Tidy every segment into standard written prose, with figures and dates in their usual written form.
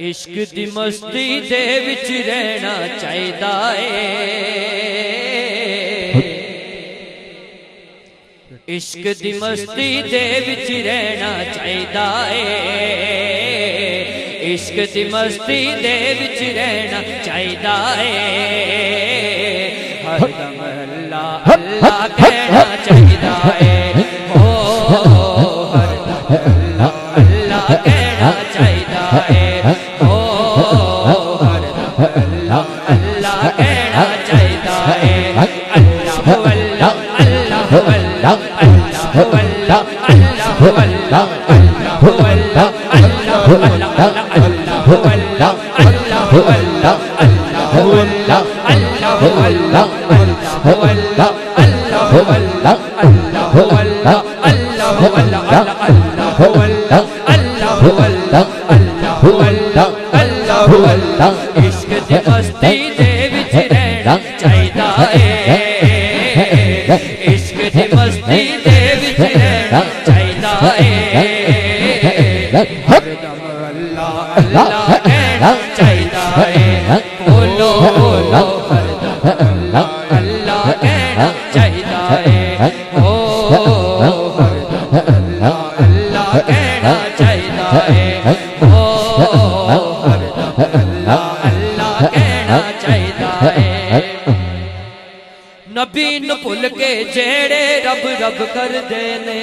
عشق دی مستی دے وچ رہنا چاہیدا اے عشق دی مستی دے وچ رہنا چاہیدا اے عشق دی مستی دے وچ رہنا چاہیدا اے ہر دم اللہ اللہ کہنا چاہیدا اے او ہر دم اللہ اللہ کہنا چاہیدا اے او ہر دم اللہ اللہ کہنا چاہیدا اے اللہ اللہ اللہ اللہ عشق دی مستی دے وچ رہنا چاہیدا اے عشق دی مستی دے وچ رہنا چاہیدا اے ہر دم اللہ اللہ کہنا چاہیدا اے بولو بولو ہر دم اللہ اللہ کہنا چاہیدا اے او ہر دم اللہ اللہ کہنا چاہیدا اے او ہر دم اللہ اللہ کہنا چاہیدا اے نبی نو بھول کے جیڑے رب رب کر دینے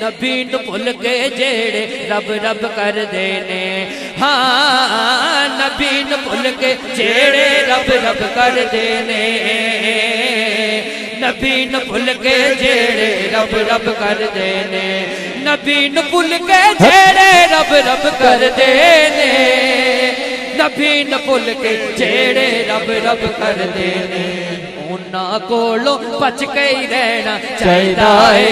نبی نو بھول کے جیڑے رب رب کر دینے ہاں نبی نو بھول کے جیڑے رب رب کر دینے نبی نو بھول کے جیڑے رب رب کر دینے نبی نو بھول کے جیڑے رب رب کر دینے نبی نو بھول کے جیڑے رب رب کر دینے انہاں کولوں بچ کے ہی رہنا چاہیدا اے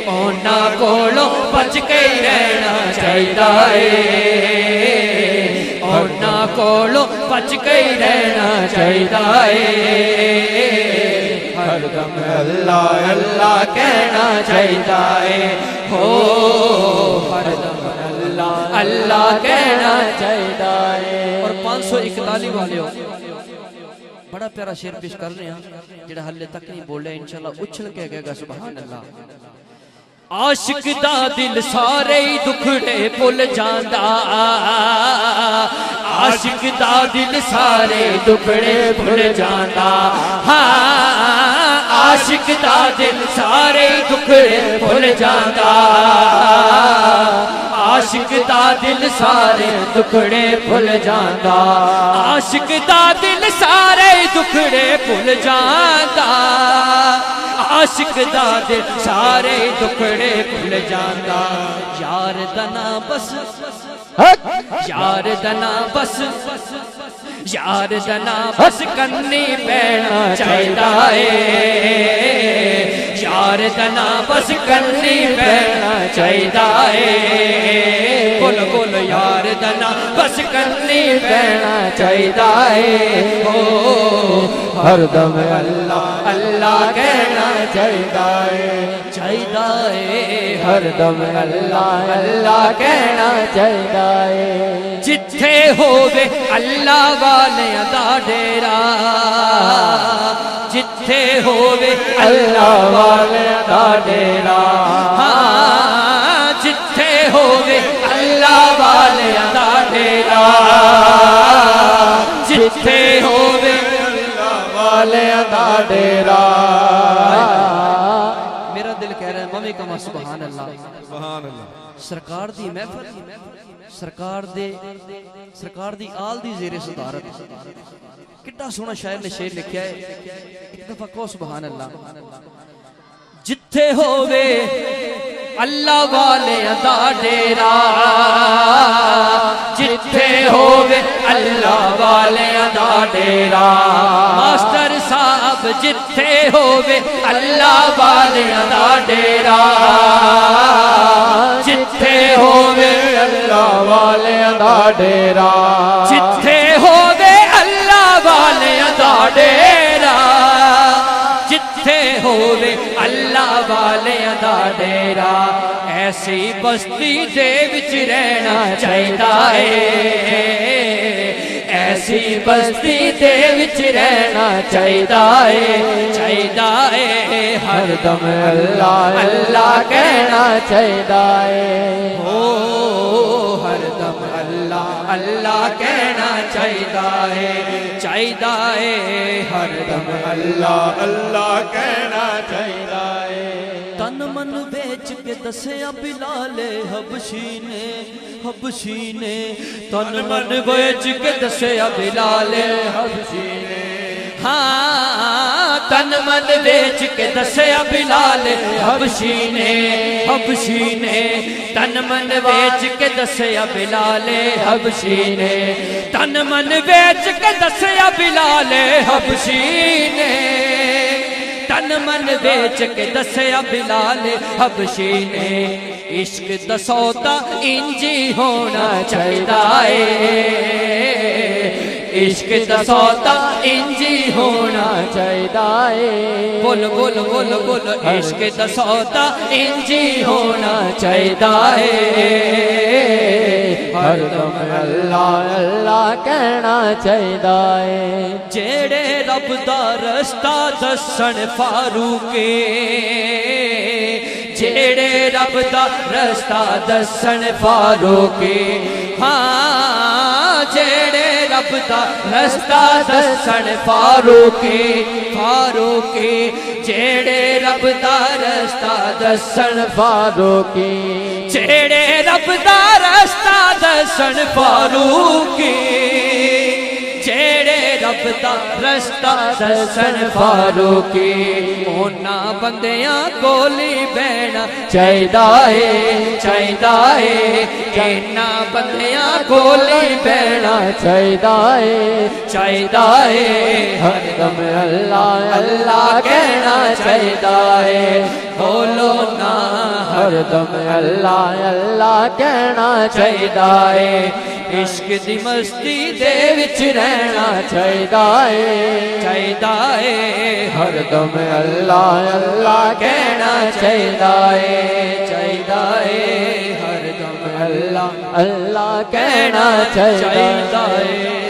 انہاں کولوں بچ کے ہی رہنا چاہیدا اے انہاں کولوں بچ کے ہی رہنا چاہیدا اے ہر دم اللہ اللہ کہنا چاہیدا اے ہو ہر دم اللہ اللہ کہنا چاہیدا اے اور 541 والے ہو بڑا پیارا شعر پیش کر رہے ہیں جڑا حلے تک نہیں بولے انشاءاللہ اچھل کے گئے گا سبحان اللہ عاشق دا دل سارے ہی دکھڑے بھول جاندا عاشق دا دل سارے دکھڑے بھول جاندا ہاں عاشق دا دل سارے دکھڑے بھول جاندا عاشق دا دل سارے دکھڑے بھول جاندا عاشق دا دل سارے دکھڑے بھول جاندا عاشق دا دل سارے دکھڑے بھول جاندا یار دا نام بس یار دا نام بس یار دا نام بس کرنی پینا چاہیدا اے یار دا نام بس کرنی پینا چاہیدا اے بول بول یار دا نام بس کرنی پینا چاہیدا اے ہر دم اللہ اللہ کہنا چاہیدا اے ہر دم اللہ اللہ کہنا چاہیدا اے جتھے ہووے اللہ والیاں دا ڈیرا جتھے ہووے اللہ والیاں دا ڈیرا ہاں جتھے ہووے اللہ والیاں دا ڈیرا جتھے ہووے والیاں دا ڈیرا میرا دل کہہ رہا ہے ممی کما سبحان اللہ سرکار دی محفل سرکار دی آل دی زیر صدارت کتنا سونا شاعر نے شعر لکھیا ہے ایک دفعہ کو سبحان اللہ جتھے ہووے اللہ والے دا ڈیرا جتھے ہووے اللہ والے دا ڈیرا ماسٹر صاحب جتھے ہووے اللہ والے دا ڈیرا جتھے ہووے اللہ والے دا ڈیرا جتھے ہووے اللہ والے دا ڈیرا جتھے ہووے اللہ والے دا ڈیرا اے ایسی بستی دے وچ رہنا چاہیدا ہے ایسی بستی دے وچ رہنا چاہیدا ہے ہر دم اللہ اللہ کہنا چاہیدا ہے ہر دم اللہ اللہ کہنا چاہیدا ہے ہر دم اللہ اللہ کہنا چاہیدا ہے تن من بیچ کے دسیا بلال حبشی نے تن من بیچ کے دسیا بلال حبشی نے ہاں تن من بیچ کے دسیا بلال حبشی نے تن من بیچ کے دسیا بلال حبشی نے تن من بیچ کے دسیا بلال حبشی نے تن من بیچ کے دسیا بلال حبشی نے عشق دا سودا انجی ہونا چاہیدا ہے عشق دا سودا انجی ہونا چاہیدا ہے بول بول بول بول عشق دا سودا انجی ہونا چاہیدا ہے ہر دم اللہ اللہ کہنا چاہیدا ہے جیڑے رب دا رستہ دسن فاروق جیڑے رب دا رستہ دسن فاروق ہاں جیڑے رب دا رستہ دسن فاروق جیڑے رب دا رستہ دسن فاروق جیڑے رب دا رستہ دسن فاروق جیڑے رب دا رستہ دسن فاروق اونا بندیاں کولی بہنا چاہیدا ہے اینا بندیاں کولی بہنا چاہیدا ہے ہر دم اللہ اللہ کہنا چاہیدا ہے بولو نا ہر دم اللہ اللہ کہنا چاہیدا ہے عشق دی مستی دے وچ رہنا چاہیدا ہے ہر دم اللہ اللہ کہنا چاہیدا ہے ہر دم اللہ اللہ کہنا چاہیدا ہے